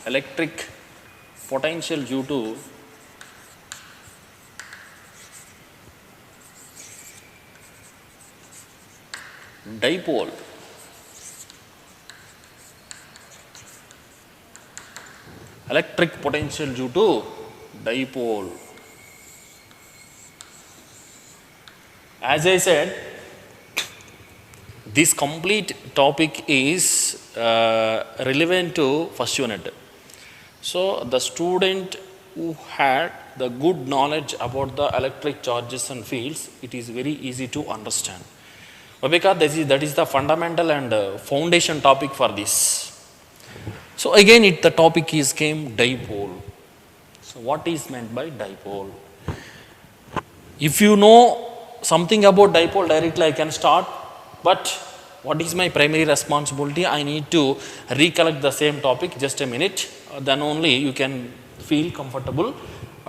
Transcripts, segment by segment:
electric potential due to dipole. Electric potential due to dipole. As I said, this complete topic is relevant to first unit. So, the student who had the good knowledge about the electric charges and fields, it is very easy to understand. Because that is the fundamental and foundation topic for this. So, again the topic came dipole. So, what is meant by dipole? If you know something about dipole, directly I can start, but what is my primary responsibility? I need to recollect the same topic, just a minute, then only you can feel comfortable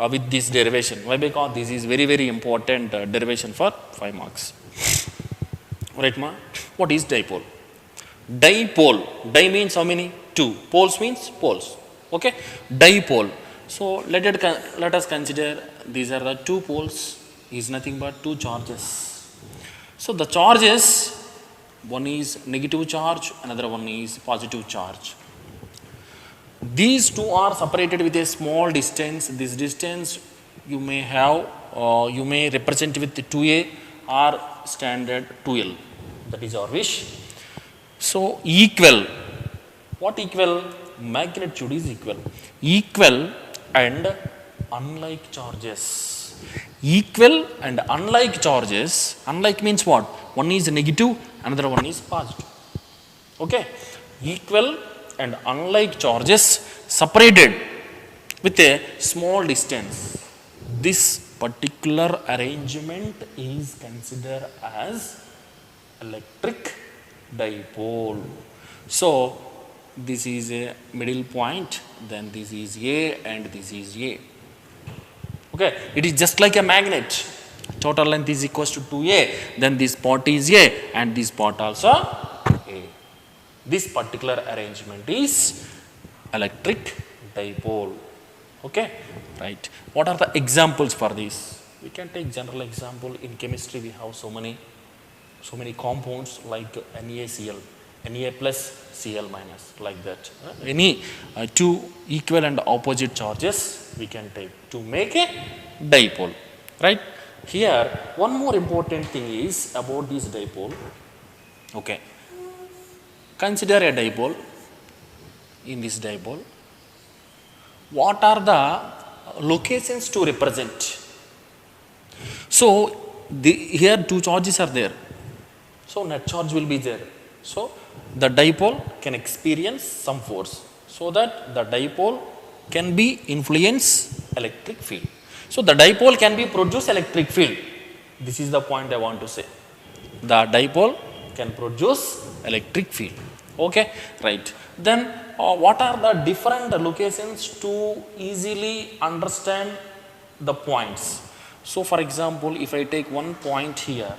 with this derivation. Why? Because this is very, very important derivation for 5 marks. Right, ma? What is dipole? Dipole. Di means how many? 2. Poles means poles. Okay? Dipole. So, let us consider these are the 2 poles, is nothing but 2 charges. So, the charges, one is negative charge, another one is positive charge. These 2 are separated with a small distance. This distance you may have, you may represent with 2a or standard 2l. That is our wish. So, equal. What equal? Magnitude is equal. Equal and unlike charges. Equal and unlike charges. Unlike means what? One is negative, another one is positive. Okay? Equal and unlike charges separated with a small distance. This particular arrangement is considered as electric dipole. So, this is a middle point, then this is A and this is A. Okay, it is just like a magnet. Total length is equals to 2A, then this part is A and this part also A. This particular arrangement is electric dipole. Okay, right. What are the examples for this? We can take general example. In chemistry we have so many compounds like NaCl, Na plus Cl minus, like that. Any 2 equal and opposite charges we can take to make a dipole, right? Here one more important thing is about this dipole. Okay, consider a dipole. In this dipole, what are the locations to represent? So, here 2 charges are there. So, net charge will be there. So, the dipole can experience some force, so that the dipole can be influence electric field. So, the dipole can be produce electric field. This is the point I want to say. The dipole can produce electric field. Okay, right. Then what are the different locations to easily understand the points? So, for example, if I take one point here,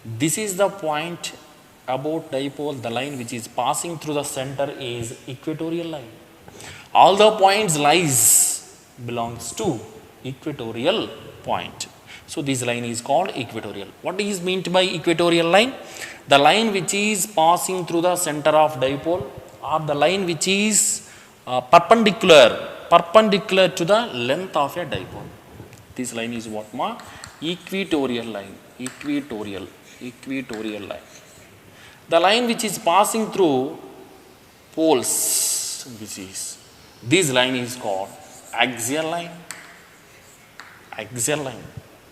this is the point about dipole. The line which is passing through the center is equatorial line. All the points lies belongs to equatorial point. So, this line is called equatorial. What is meant by equatorial line? The line which is passing through the center of dipole, or the line which is perpendicular to the length of a dipole. This line is what, ma? Equatorial line. Equatorial line. The line which is passing through poles, this line is called axial line. Axial line.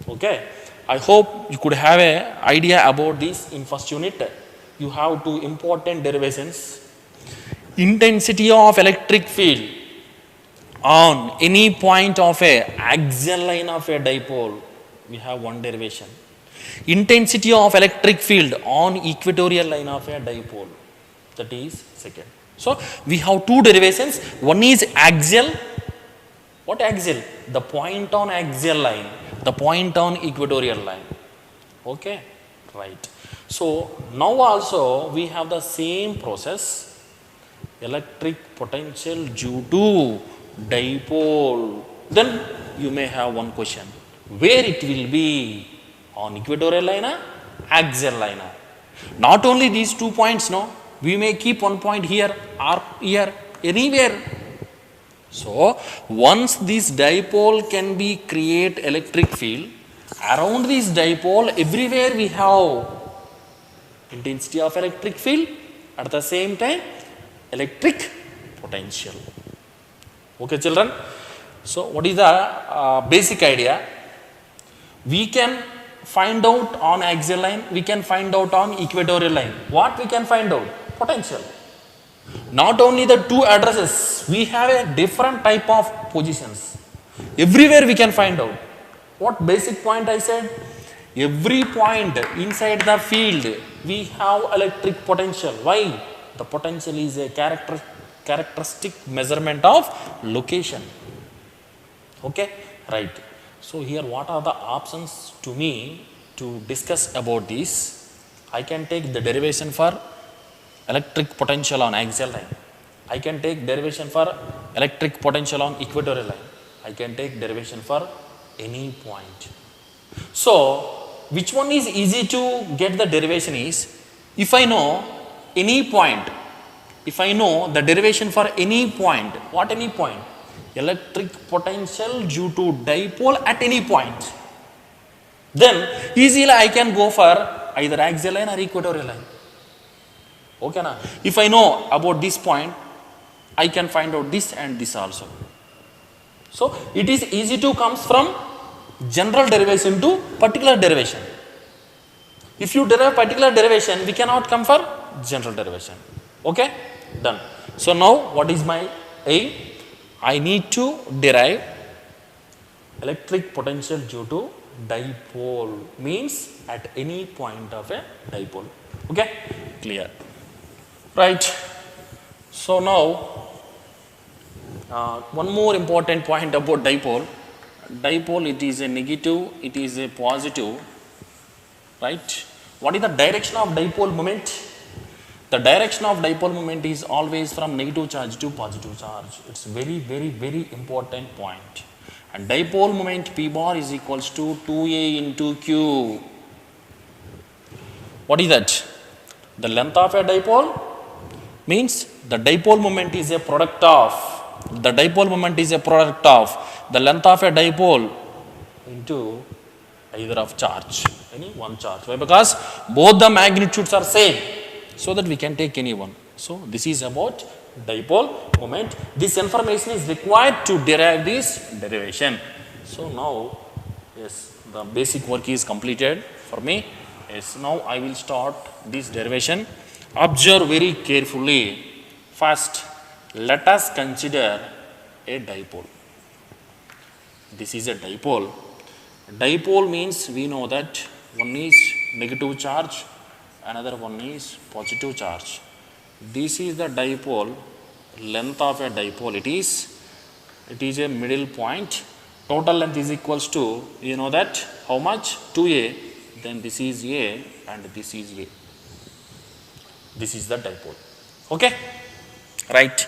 Okay. I hope you could have an idea about this in first unit. You have 2 important derivations. Intensity of electric field on any point of a axial line of a dipole, we have one derivation. Intensity of electric field on equatorial line of a dipole, that is second. So, we have 2 derivations. One is axial. What axial? The point on axial line, the point on equatorial line. Okay, right. So, now also we have the same process. electric potential due to dipole. Then you may have one question, where it will be, on equatorial line or axial line? Not only these 2 points, no, we may keep one point here or here, anywhere. So once this dipole can be create electric field, around this dipole everywhere we have intensity of electric field, at the same time electric potential. Okay children, so what is the basic idea? We can find out on axial line, we can find out on equatorial line. What we can find out? Potential. Not only the two addresses, we have a different type of positions. Everywhere we can find out. What basic point I said? Every point inside the field we have electric potential. Why? The potential is a characteristic measurement of location. Okay, right. So here what are the options to me to discuss about this? I can take the derivation for electric potential on axial line. I can take derivation for electric potential on equatorial line. I can take derivation for any point. So which one is easy to get the derivation is, if I know any point, if I know the derivation for any point, what any point? Electric potential due to dipole at any point. Then easily I can go for either axial line or equatorial line. Okay na? If I know about this point, I can find out this and this also. So it is easy to comes from general derivation to particular derivation. If you derive particular derivation, we cannot come for general derivation. Okay, done. So now what is my aim? I need to derive electric potential due to dipole, means at any point of a dipole. Okay, clear. Right. So now one more important point about dipole. Dipole, it is a negative, it is a positive, right? What is the direction of dipole moment? The direction of dipole moment is always from negative charge to positive charge. It's very important point. And dipole moment P bar is equals to 2A into Q. What is that? The length of a dipole means the dipole moment is a product of, the dipole moment is a product of the length of a dipole into either of charge, any one charge. Why? Because both the magnitudes are same, so that we can take any one. So this is about dipole moment. This information is required to derive this derivation. So now, yes, the basic work is completed for me. Yes, now I will start this derivation. Observe very carefully. First, let us consider a dipole. This is a dipole. Dipole means we know that one is negative charge, another one is positive charge. This is the dipole, length of a dipole. It is a middle point. Total length is equals to, you know that, how much? 2A. Then this is A and this is A. This is the dipole. Okay, right.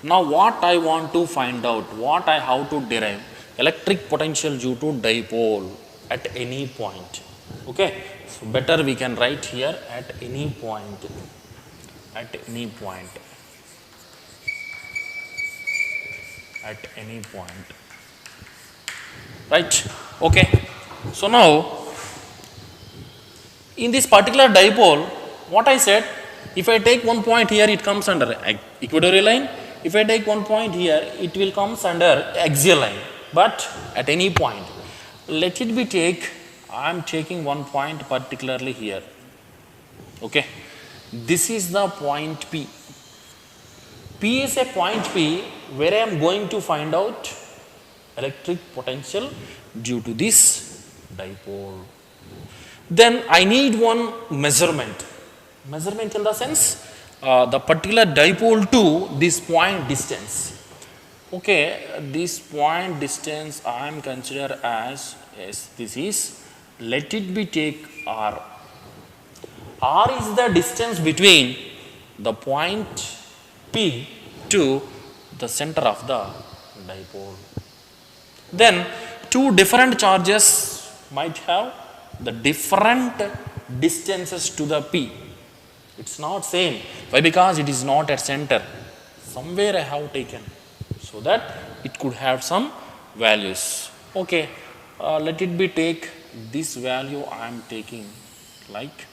Now what I want to find out, what I have to derive? Electric potential due to dipole at any point. Okay, so better we can write here at any point. At any point. At any point. Right. Okay. So now in this particular dipole, what I said, if I take one point here, it comes under equatorial line. If I take one point here, it will comes under axial line. But at any point, let it be I am taking one point particularly here. Okay, this is the point P. P is a point P where I am going to find out electric potential due to this dipole. Then I need one measurement. Measurement in the sense the particular dipole to this point distance. Okay, this point distance I am consider as, yes, this is, let it be take R. R is the distance between the point P to the center of the dipole. Then two different charges might have the different distances to the P. It's not same. Why? Because it is not at center. Somewhere I have taken so that it could have some values. Okay, let it be take this value I am taking like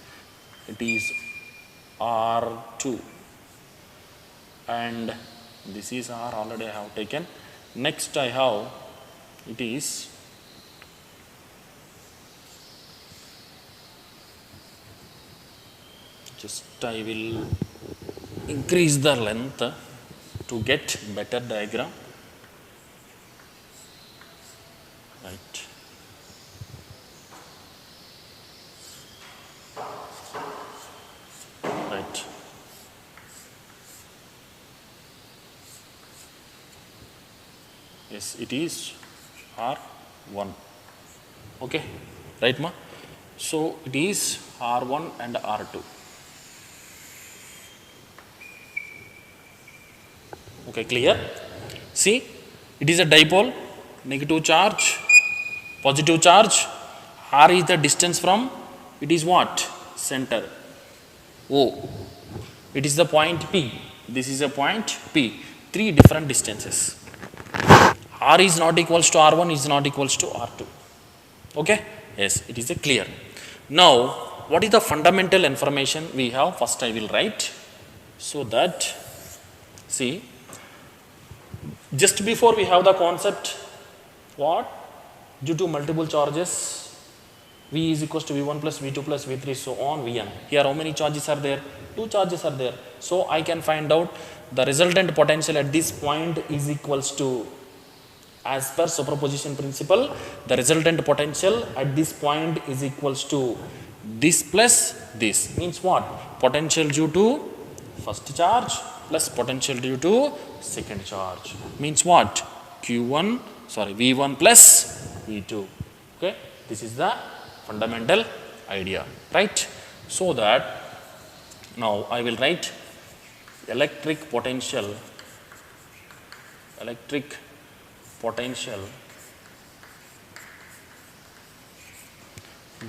it is R2 and this is R already I have taken. Next I have it is just I will increase the length to get better diagram. Right. Right. Yes, it is R1. Okay, right, ma? So it is R1 and R2. Okay, clear? See, it is a dipole, negative charge, positive charge. R is the distance from, it is what? Center. O. It is the point P. This is a point P. Three different distances. R is not equals to R1, is not equals to R2. Okay? Yes, it is a clear. Now, what is the fundamental information we have? First I will write. So that, see, just before we have the concept, what? Due to multiple charges, V is equals to V1 plus V2 plus V3 so on Vn. Here how many charges are there? Two charges are there. So I can find out the resultant potential at this point is equals to, as per superposition principle, the resultant potential at this point is equals to this plus this. Means what? Potential due to first charge plus potential due to second charge. Means what? V1 plus V2. Okay, this is the fundamental idea, right? So that now I will write electric potential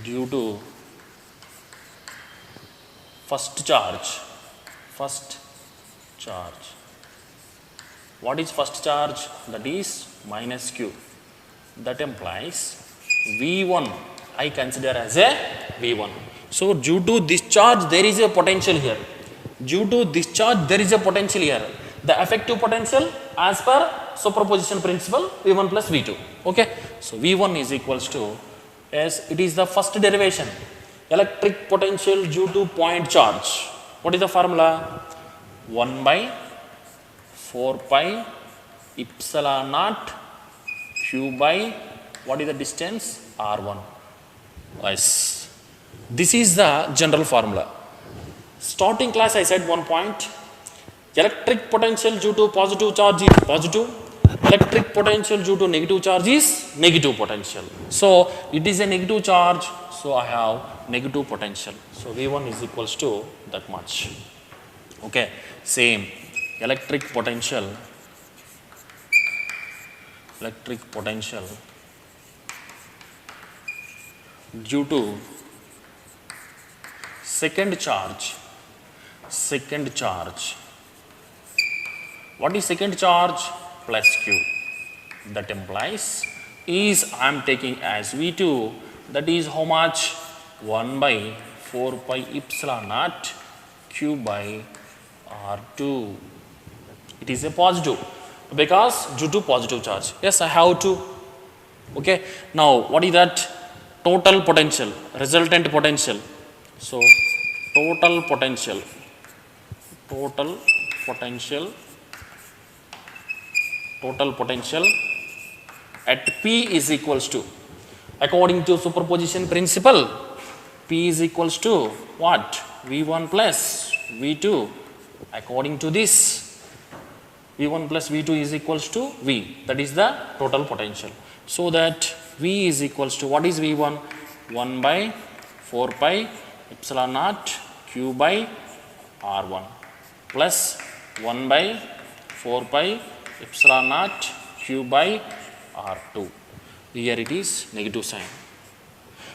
due to first charge. What is first charge? That is minus Q. That implies V1 I consider as a V1. So due to this charge there is a potential here. Due to this charge there is a potential here. The effective potential as per superposition principle V1 plus V2. Okay. So V1 is equals to, as it is the first derivation, electric potential due to point charge. What is the formula? 1 by 4 pi epsilon naught Q by, what is the distance? R1. Yes. This is the general formula. Starting class I said one point, electric potential due to positive charge is positive, electric potential due to negative charge is negative potential. So it is a negative charge, so I have negative potential. So V1 is equals to that much. Okay, same electric potential due to second charge. What is second charge? Plus Q. That implies is I am taking as V2, that is how much? 1 by 4 pi epsilon naught Q by R2. It is a positive because due to positive charge. Yes, I have to. Okay. Now, what is that? Total potential, resultant potential. So, total potential at P is equals to, according to superposition principle, P is equals to what? V1 plus V2. According to this, V1 plus V2 is equals to V. That is the total potential. So that V is equals to, what is V1? 1 by 4 pi epsilon naught Q by R1 plus 1 by 4 pi epsilon naught q by R2. Here it is negative sign.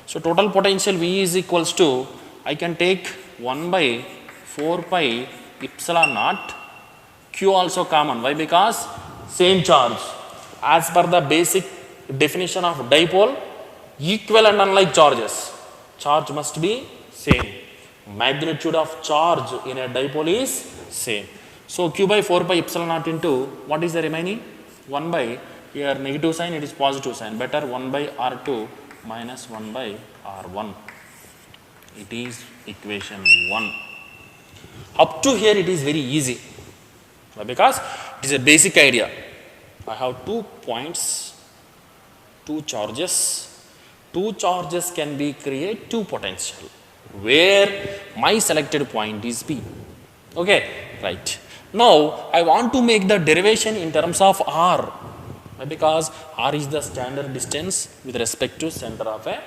So total potential V is equals to, I can take 1 by 4 pi epsilon naught, Q also common. Why? Because same charge. As per the basic definition of dipole, equal and unlike charges, charge must be same. Magnitude of charge in a dipole is same. So Q by 4 pi epsilon naught into, what is the remaining? 1 by, here negative sign, it is positive sign. Better 1 by R2 minus 1 by R1. It is equation 1. Up to here it is very easy. Why? Because it is a basic idea. I have 2 points, 2 charges. 2 charges can be create 2 potential, where my selected point is P. Okay, right. Now I want to make the derivation in terms of R. Why? Because R is the standard distance with respect to center of a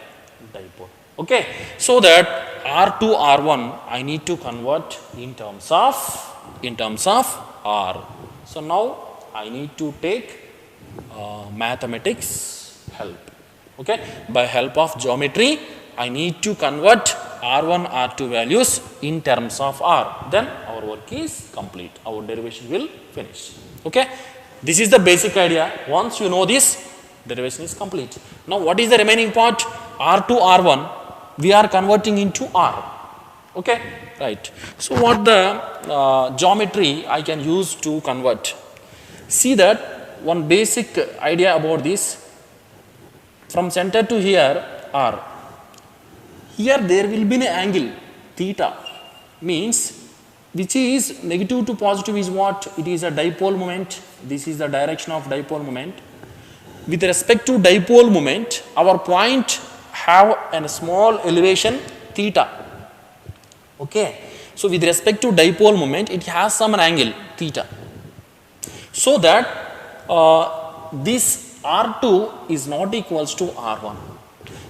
dipole. Okay, so that R to R1 I need to convert in terms of R. So now I need to take mathematics help. Okay, by help of geometry I need to convert R1 R2 values in terms of R. Then our work is complete. Our derivation will finish. Okay, this is the basic idea. Once you know this, derivation is complete. Now what is the remaining part? R to R1 we are converting into R. Okay, right. So what the geometry I can use to convert? See that one basic idea about this, from center to here R. Here there will be an angle theta, means which is negative to positive is what? It is a dipole moment. This is the direction of dipole moment. With respect to dipole moment, our point have a small elevation theta. Okay, so with respect to dipole moment, it has some angle theta. So that this R2 is not equals to R1.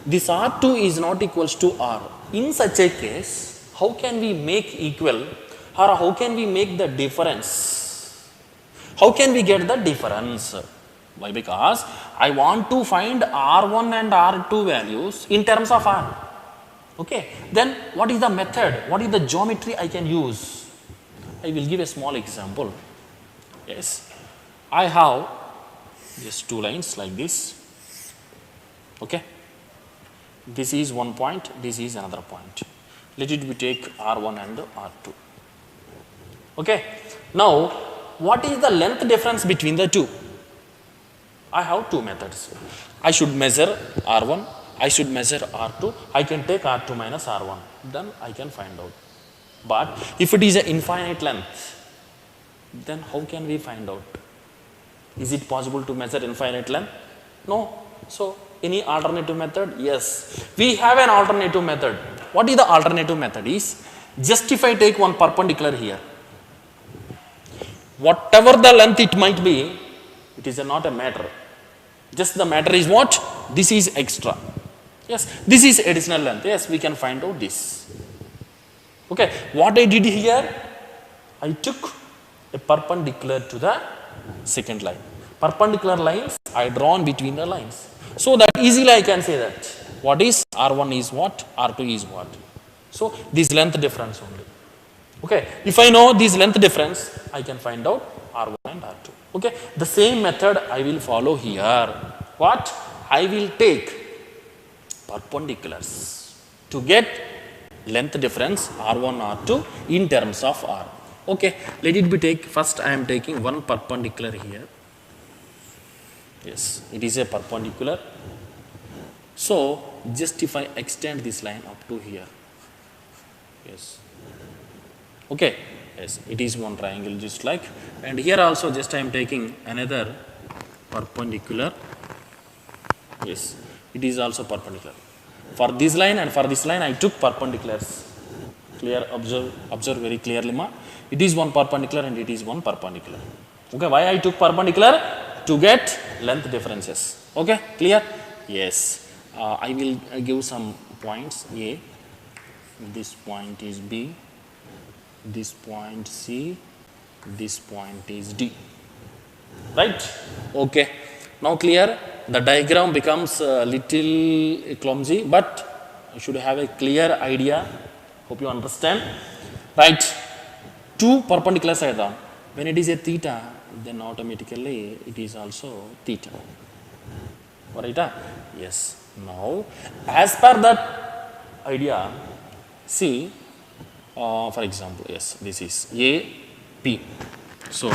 This R2 is not equals to R. In such a case, how can we make equal, or how can we make the difference? How can we get the difference? Why? Because I want to find R1 and R2 values in terms of R. Okay, then what is the method? What is the geometry I can use? I will give a small example. Yes, I have just 2 lines like this. Okay, this is one point, this is another point. Let it be take R1 and R2. Okay, now what is the length difference between the two? I have 2 methods. I should measure R1, I should measure R2, I can take R2 minus R1, then I can find out. But if it is an infinite length, then how can we find out? Is it possible to measure infinite length? No. So any alternative method? Yes. We have an alternative method. What is the alternative method? Is just if I take one perpendicular here, whatever the length it might be, it is not a matter. Just the matter is what? This is extra. Yes, this is additional length. Yes, we can find out this. Okay, what I did here, I took a perpendicular to the second line. Perpendicular lines I drawn between the lines. So that easily I can say that what is R1 is what, R2 is what. So this length difference only. Okay, if I know this length difference, I can find out R1 and R2. Okay, the same method I will follow here. What? I will take perpendiculars to get length difference R1, R2 in terms of R. Okay, let it be take, first I am taking one perpendicular here. Yes, it is a perpendicular. So just if I extend this line up to here. Yes. Okay, yes, it is one triangle just like, and here also just I am taking another perpendicular. Yes, it is also perpendicular. For this line and for this line I took perpendiculars. Clear, observe very clearly ma. It is one perpendicular and it is one perpendicular. Okay, why I took perpendicular? To get length differences. Okay, clear? Yes. I will give some points. A, this point is B, this point C, This point is D. Right? Okay. Now clear? The diagram becomes a little clumsy, but you should have a clear idea. Hope you understand. Right? Two perpendicular sides are. When it is a theta, then automatically it is also theta. Right? Yes. Now, as per that idea, see, for example, yes, this is A, P. So,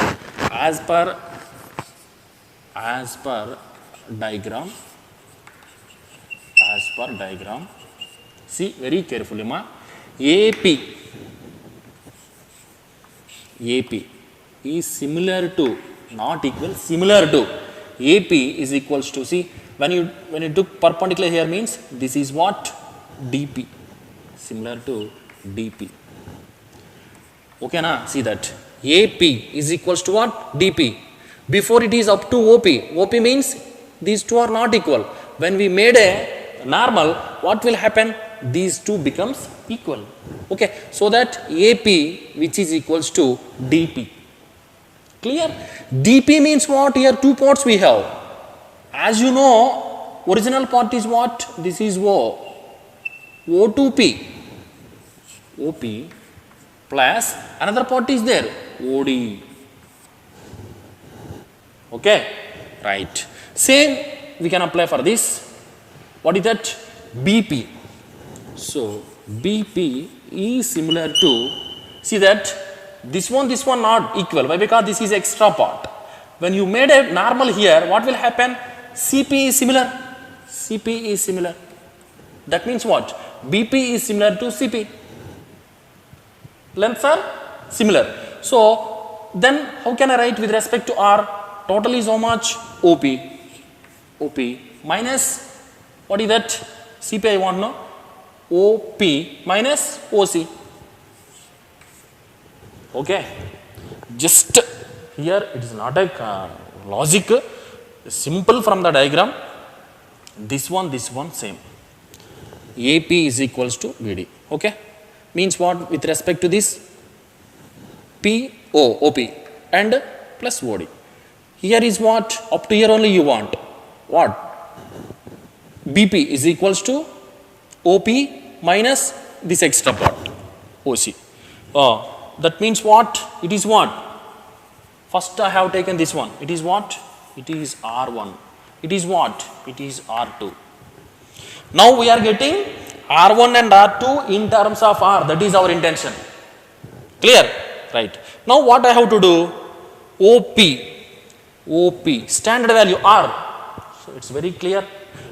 as per diagram, see very carefully, ma. AP is similar to, not equal, similar to, AP is equals to, see, when you took perpendicular here means this is what? DP, similar to DP. Okay, na? See that AP is equals to what? DP. Before it is up to OP. OP means these two are not equal. When we made a normal, what will happen? These two becomes equal. Okay, so that AP which is equals to DP. Clear? DP means what? Here two parts we have. As you know, original part is what? This is O. O to P. OP plus another part is there. OD. Okay, right. Same we can apply for this. What is that? BP. So, BP is similar to, see that this one not equal. Why? Because this is extra part. When you made a normal here, what will happen? CP is similar. CP is similar. That means what? BP is similar to CP. Lengths are similar. So, then how can I write with respect to R? Total is how much? OP. OP minus, what is that? CP I want, no? OP minus OC. Okay. Just here it is not a logic. Simple from the diagram. This one same. AP is equals to VD. Okay. Means what with respect to this? OP and plus OD. Here is what? Up to here only you want. What? BP is equals to OP minus this extra part. OC. That means what? It is what? First I have taken this one. It is what? It is R1. It is what? It is R2. Now we are getting R1 and R2 in terms of R. That is our intention. Clear? Right. Now what I have to do? OP, standard value R. So it's very clear.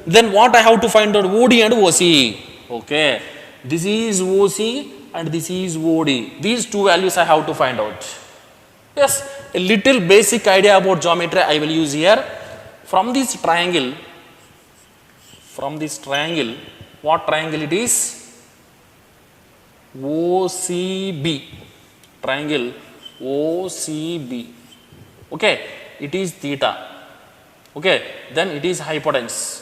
Then what I have to find out? OD and OC. Okay. This is OC and this is OD. These two values I have to find out. Yes, a little basic idea about geometry I will use here. From this triangle, what triangle it is? OCB. Triangle OCB. Okay, it is theta. Okay, then it is hypotenuse.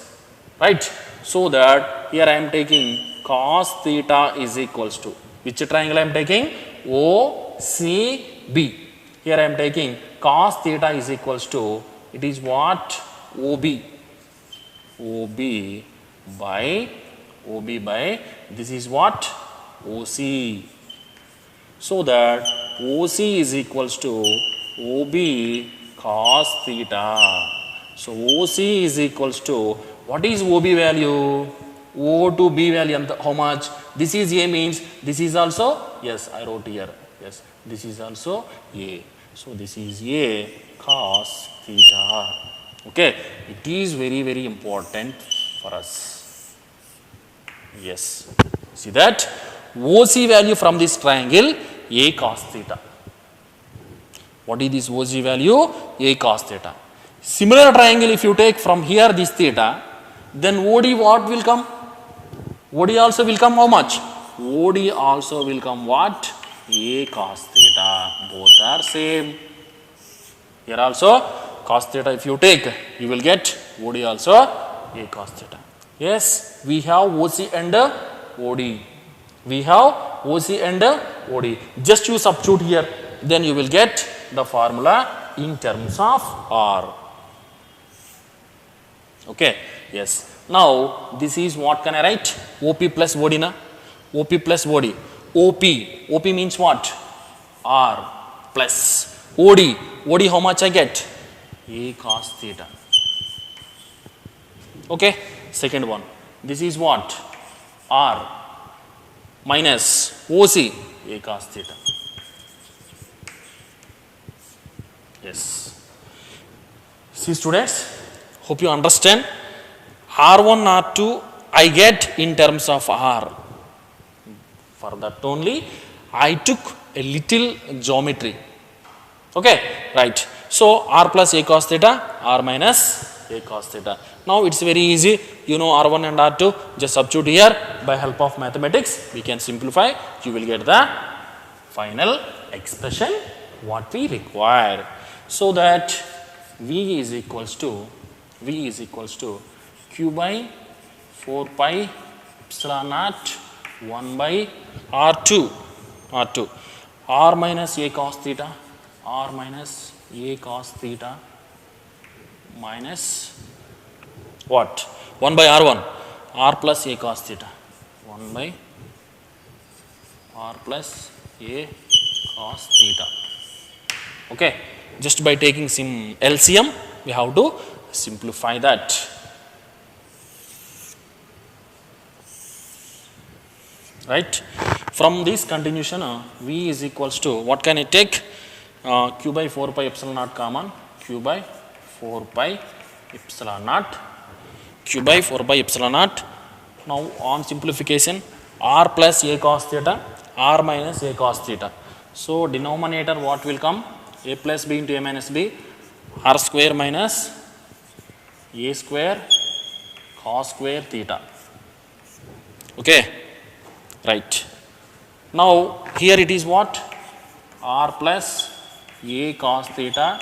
Right? So that here I am taking cos theta is equals to, which triangle I am taking? OCB. Here I am taking cos theta is equals to, it is what? OB by this is what? OC. So that OC is equals to OB cos theta. So OC is equals to, what is OB value? O to B value how much? This is A means this is also, yes, I wrote here. Yes, this is also A. So this is A cos theta. Okay, it is very, very important for us. Yes, see that OC value from this triangle A cos theta. What is this OC value? A cos theta. Similar triangle if you take from here this theta, then OD what will come? OD also will come how much? OD also will come what? A cos theta. Both are same. Here also cos theta if you take, you will get OD also A cos theta. Yes, we have OC and OD. We have OC and OD. Just you substitute here, then you will get the formula in terms of R. Okay, yes. Now this is what can I write? OP plus OD na? OP plus OD. OP means what? R plus OD. OD how much I get? A cos theta. Okay, second one. This is what? R minus OC, A cos theta. Yes. See students, hope you understand. R1, R2 I get in terms of R. For that only I took a little geometry. Okay, right. So R plus A cos theta, R minus A cos theta. Now it's very easy. You know R1 and R2. Just substitute here. By help of mathematics, we can simplify. You will get the final expression what we require. So that V is equals to Q by 4 pi epsilon naught 1 by R2 R minus A cos theta, R minus A cos theta minus what? 1 by R1, R plus A cos theta, 1 by R plus A cos theta. Okay, just by taking some LCM, we have to simplify that. Right? From this continuation, V is equals to what can I take? Q by 4 pi epsilon naught common, Q by 4 pi epsilon naught, Q by 4 pi epsilon naught. Now on simplification, R plus A cos theta, R minus A cos theta. So denominator what will come? A plus B into A minus B, R square minus A square cos square theta. Okay, right. Now here it is what? R plus A cos theta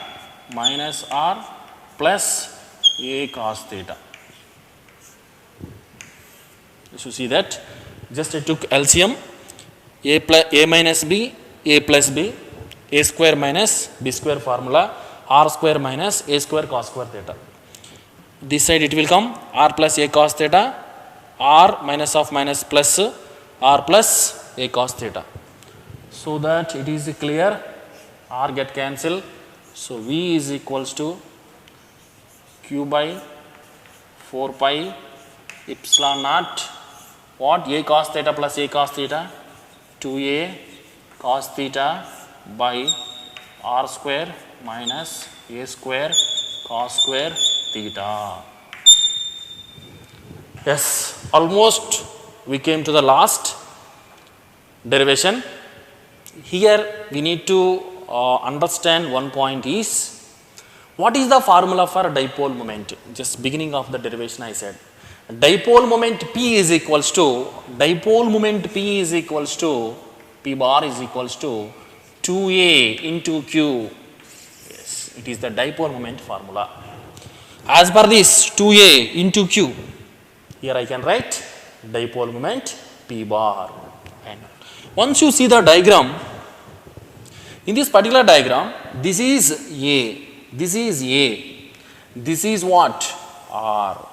minus R plus A cos theta. So see that? Just I took LCM, A minus B, A plus B, A square minus B square formula, R square minus A square cos square theta. This side it will come R plus A cos theta, R minus of minus plus R plus A cos theta. So that it is clear, R get cancelled. So V is equals to Q by 4 pi epsilon naught what? A cos theta plus A cos theta, 2A cos theta by R square minus A square cos square theta. Yes, almost we came to the last derivation. Here we need to understand one point is, what is the formula for dipole moment? Just beginning of the derivation I said, dipole moment P is equals to, P bar is equals to 2A into Q. Yes, it is the dipole moment formula. As per this 2A into Q, here I can write dipole moment P bar. And once you see the diagram, in this particular diagram, this is A, this is A, this is what? R.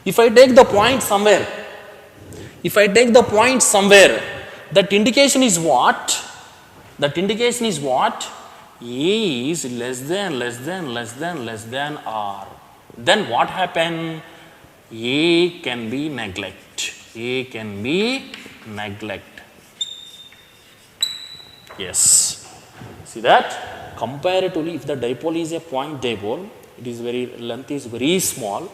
If I take the point somewhere, that indication is what? A is less than R. Then what happen? A can be neglect. Yes. See that? Comparatively, if the dipole is a point dipole, it is length is very small.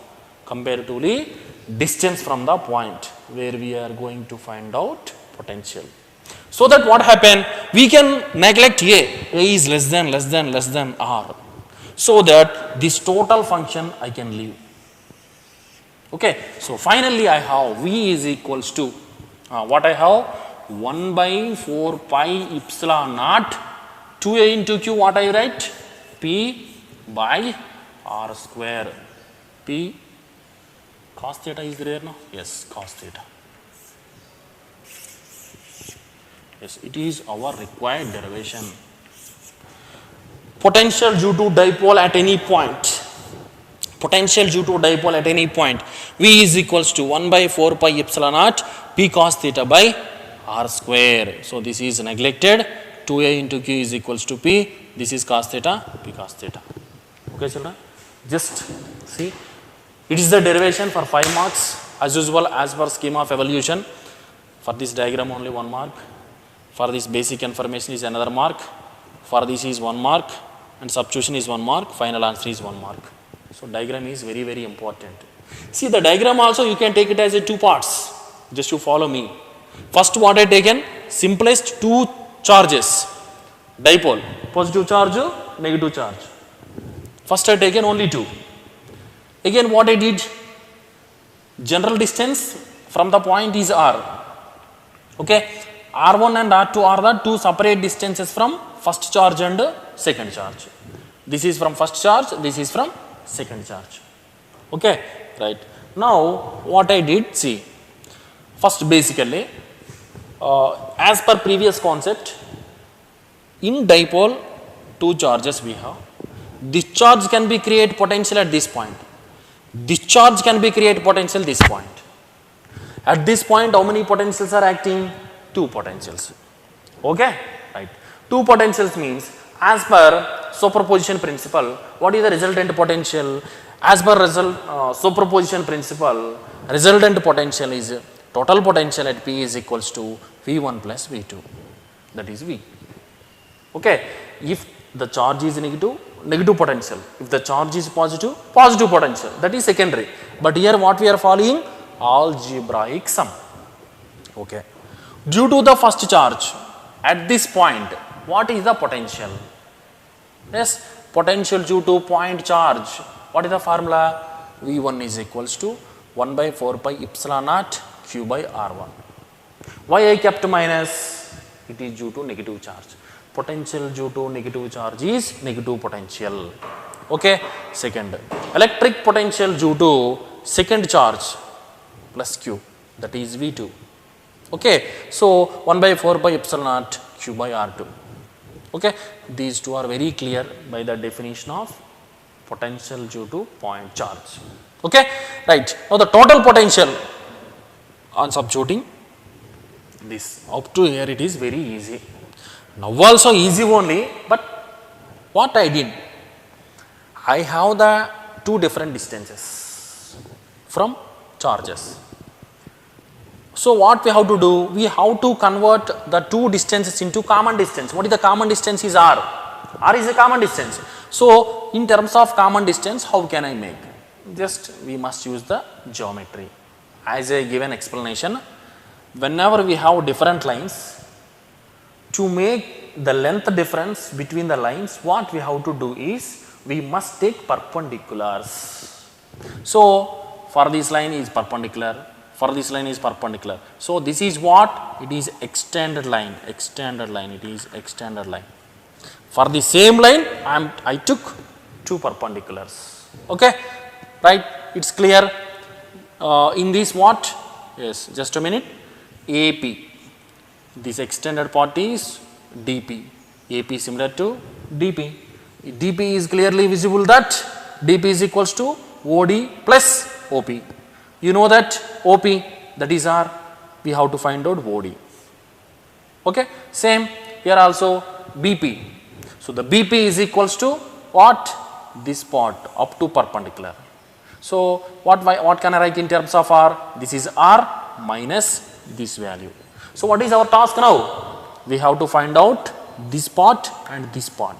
Comparatively, distance from the point where we are going to find out potential. So that what happen? We can neglect A is less than R. So that this total function I can leave. Okay. So finally I have V is equals to, what I have? 1 by 4 pi epsilon naught 2A into Q, what I write? P by R square. P cos theta is there now? Yes, cos theta. Yes, it is our required derivation. Potential due to dipole at any point. Potential due to dipole at any point. V is equals to 1 by 4 pi epsilon naught P cos theta by R square. So this is neglected. 2A into Q is equals to P. This is cos theta, P cos theta. Okay, children? Just see. It is the derivation for 5 marks. As usual, as per scheme of evolution. For this diagram only 1 mark. For this basic information is another mark. For this is 1 mark. And substitution is 1 mark. Final answer is 1 mark. So diagram is very, very important. See, the diagram also you can take it as a 2 parts. Just to follow me. First what I taken? Simplest 2 charges. Dipole. Positive charge, negative charge. First I taken only 2. Again what I did? General distance from the point is R. Okay. R1 and R2 are the 2 separate distances from first charge and second charge. This is from first charge, this is from second charge. Okay. Right. Now what I did? See. First basically as per previous concept, in dipole 2 charges we have. Discharge can be create potential at this point. Discharge can be create potential this point. At this point how many potentials are acting? 2 potentials. Okay? Right. 2 potentials means as per superposition principle, what is the resultant potential? As per superposition principle, resultant potential is total potential at P is equals to V1 plus V2, that is V. Okay. If the charge is negative, negative potential. If the charge is positive, positive potential, that is secondary. But here what we are following? Algebraic sum. Okay. Due to the first charge at this point, what is the potential? Yes, potential due to point charge. What is the formula? V1 is equals to 1 by 4 pi epsilon naught Q by R1. Why I kept minus? It is due to negative charge. Potential due to negative charge is negative potential. Okay. Second, electric potential due to second charge plus Q, that is V2. Okay. So 1 by 4 pi epsilon naught Q by R2. Okay. These two are very clear by the definition of potential due to point charge. Okay. Right. Now the total potential on substituting this up to here, it is very easy. Now also easy only, but what I did? I have the 2 different distances from charges. So what we have to do? We have to convert the 2 distances into common distance. What is the common distance? Is R. R is a common distance. So in terms of common distance, how can I make? Just we must use the geometry. As a given explanation, whenever we have different lines, to make the length difference between the lines, what we have to do is we must take perpendiculars. So for this line is perpendicular, for this line is perpendicular. So this is what? It is extended line, it is extended line. For the same line, I took 2 perpendiculars. Okay, right? It's clear. In this what? Yes, just a minute. AP. This extended part is DP. AP similar to DP. DP is clearly visible that DP is equals to OD plus OP. You know that OP, that is R. We have to find out OD. Okay. Same here also BP. So the BP is equals to what? This part up to perpendicular. So what can I write in terms of R? This is R minus this value. So what is our task now? We have to find out this part and this part.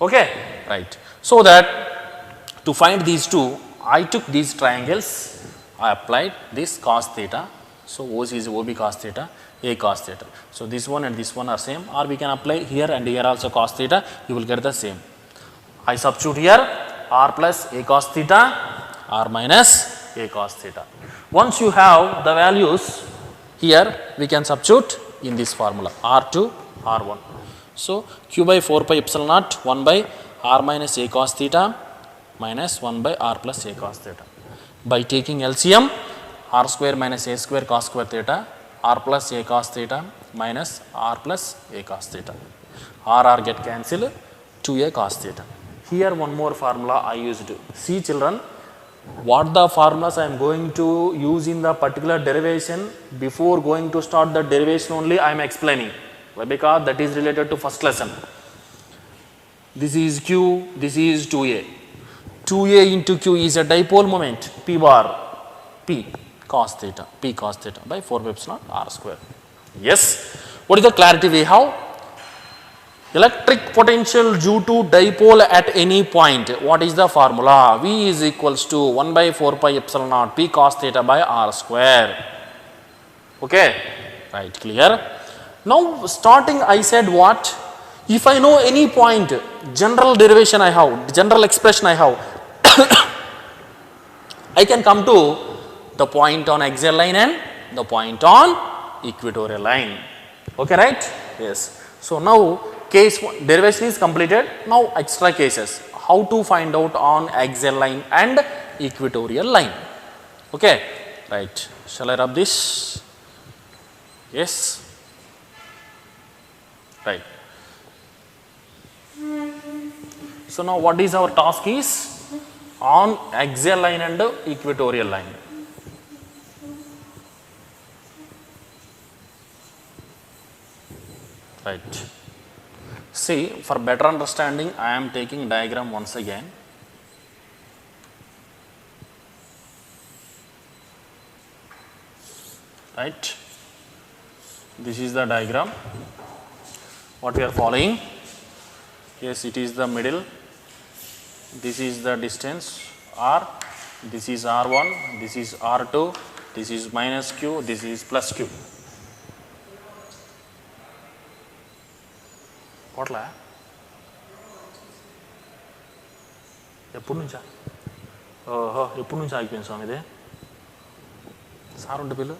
Okay, right. So that to find these two, I took these triangles, I applied this cos theta. So OC is OB cos theta, A cos theta. So this one and this one are same, or we can apply here and here also cos theta, you will get the same. I substitute here R plus A cos theta, R minus A cos theta. Once you have the values, here we can substitute in this formula R2, R1. So Q by 4 pi epsilon naught 1 by R minus A cos theta minus 1 by R plus A cos theta. By taking LCM, R square minus A square cos square theta, R plus A cos theta minus R plus A cos theta. R get cancelled, 2a cos theta. Here one more formula I used. See children, what the formulas I am going to use in the particular derivation, before going to start the derivation only I am explaining. Why? Because that is related to first lesson. This is q, this is 2a. 2a into q is a dipole moment, p bar, p cos theta by 4 pi epsilon r square. Yes. What is the clarity we have? Electric potential due to dipole at any point. What is the formula? V is equals to 1 by 4 pi epsilon naught p cos theta by r square. Okay, right, clear. Now starting I said what? If I know any point, general derivation I have, general expression I have, I can come to the point on axial line and the point on equatorial line. Okay, right? Yes. So now case one, derivation is completed. Now extra cases. How to find out on axial line and equatorial line. Okay, right. Shall I rub this? Yes. Right. So now what is our task is on axial line and equatorial line. Right. See, for better understanding, I am taking diagram once again. Right. This is the diagram. What we are following? Yes, it is the middle. This is the distance r. This is r1. This is r2. This is minus q. This is plus q. Whatla? ఎప్పుడు నుంచా? ఓహో, ఎప్పుడు నుంచి ఆగిపోయింది స్వామి ఇది? Sir ఉంటే పిల్లు.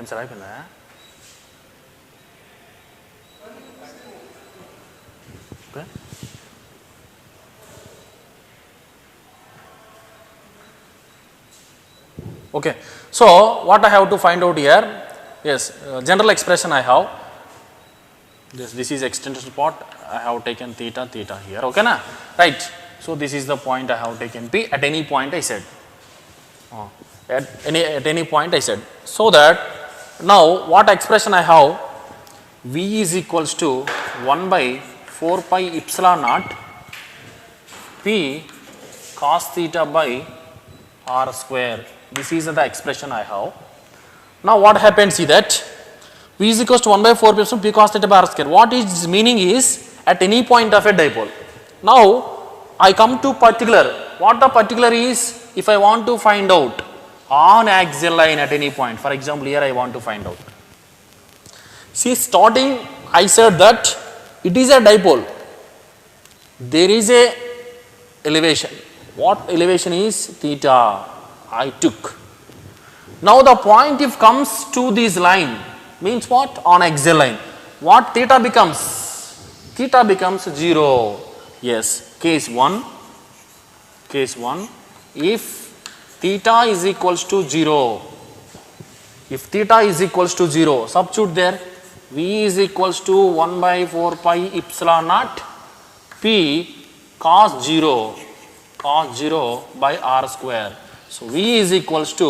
ఏం సార్ అయిపోయిందా? Okay. Okay. So what I have to find out here? Yes, general expression I have. This is extension part. I have taken theta here. Okay na? Right. So this is the point I have taken p at any point I said. At any point I said. So that now what expression I have? V is equals to 1 by 4 pi epsilon naught p cos theta by r square. This is the expression I have. Now what happens? See that V is equals to 1 by 4 pi epsilon p cos theta by r square. What is meaning is at any point of a dipole. Now I come to particular. What the particular is? If I want to find out on axial line at any point. For example, here I want to find out. See, starting I said that it is a dipole. There is a elevation. What elevation is? Theta I took. Now the point if comes to this line means what? On axial line. What theta becomes? Theta becomes 0. Yes, case 1. If theta is equals to 0, if theta is equals to 0, substitute there, V is equals to 1 by 4 pi epsilon naught p cos 0 by r square. So V is equals to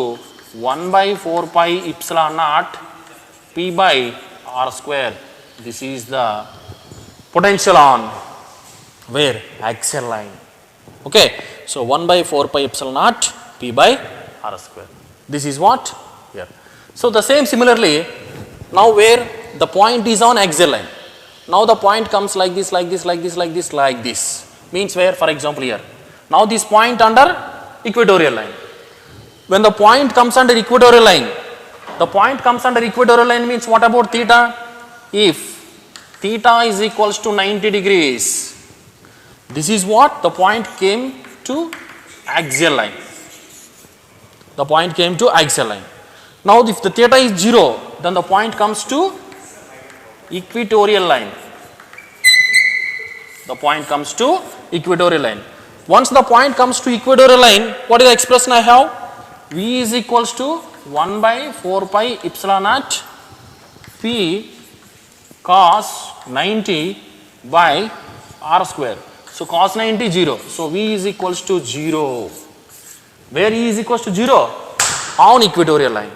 1 by 4 pi epsilon naught p by r square. This is the potential on where? Axial line. Okay. So 1 by 4 pi epsilon naught p by r square. This is what? Here. So the same similarly, now where the point is on axial line. Now the point comes like this. Means where? For example here. Now this point under equatorial line. When the point comes under equatorial line, means what about theta? If theta is equals to 90 degrees, This is what the point came to axial line. The point came to axial line. Now if the theta is 0, then the point comes to equatorial line. The point comes to equatorial line. Once the point comes to equatorial line, what is the expression I have? V is equals to 1 by 4 pi epsilon naught P cos 90 by r square. So cos 90 0. So V is equals to 0. Where E is equals to 0? On equatorial line.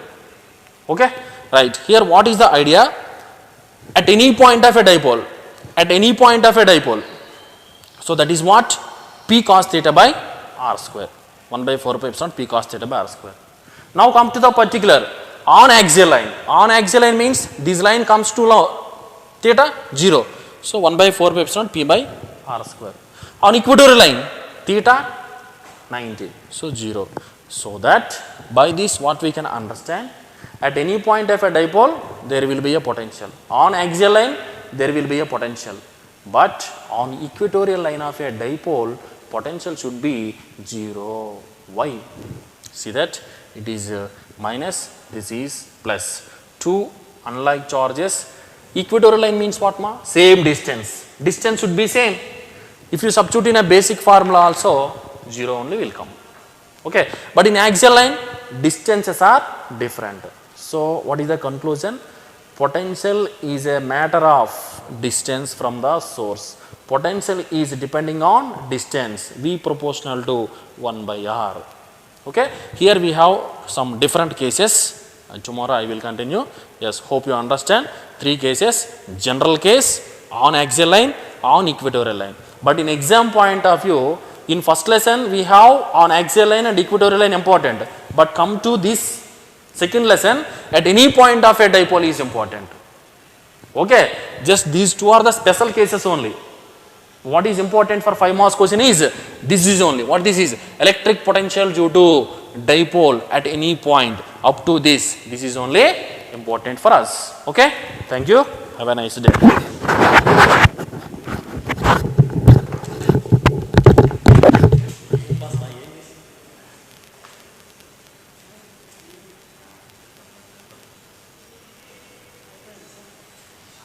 Okay? Right. Here what is the idea? At any point of a dipole. At any point of a dipole. So that is what? P cos theta by r square. 1 by 4 pi epsilon P cos theta by r square. Now come to the particular on axial line. On axial line means this line comes to theta 0. So 1 by 4 pi epsilon P by r square. On equatorial line theta 90. So 0. So that by this what we can understand, at any point of a dipole there will be a potential. On axial line there will be a potential. But on equatorial line of a dipole, potential should be 0. Why? See that it is minus, this is plus. Two unlike charges. Equatorial line means what ma? Same distance. Distance should be same. If you substitute in a basic formula also, 0 only will come. Okay. But in axial line, distances are different. So what is the conclusion? Potential is a matter of distance from the source. Potential is depending on distance, V proportional to 1 by R. Okay. Here we have some different cases and tomorrow I will continue. Yes, hope you understand. 3 cases, general case, on axial line, on equatorial line. But in exam point of view, in first lesson we have on axial line and equatorial line important. But come to this second lesson, at any point of a dipole is important. Okay. Just these two are the special cases only. What is important for 5 marks question is, this is only, what this is? Electric potential due to dipole at any point up to this. This is only important for us. Okay. Thank you. Have a nice day.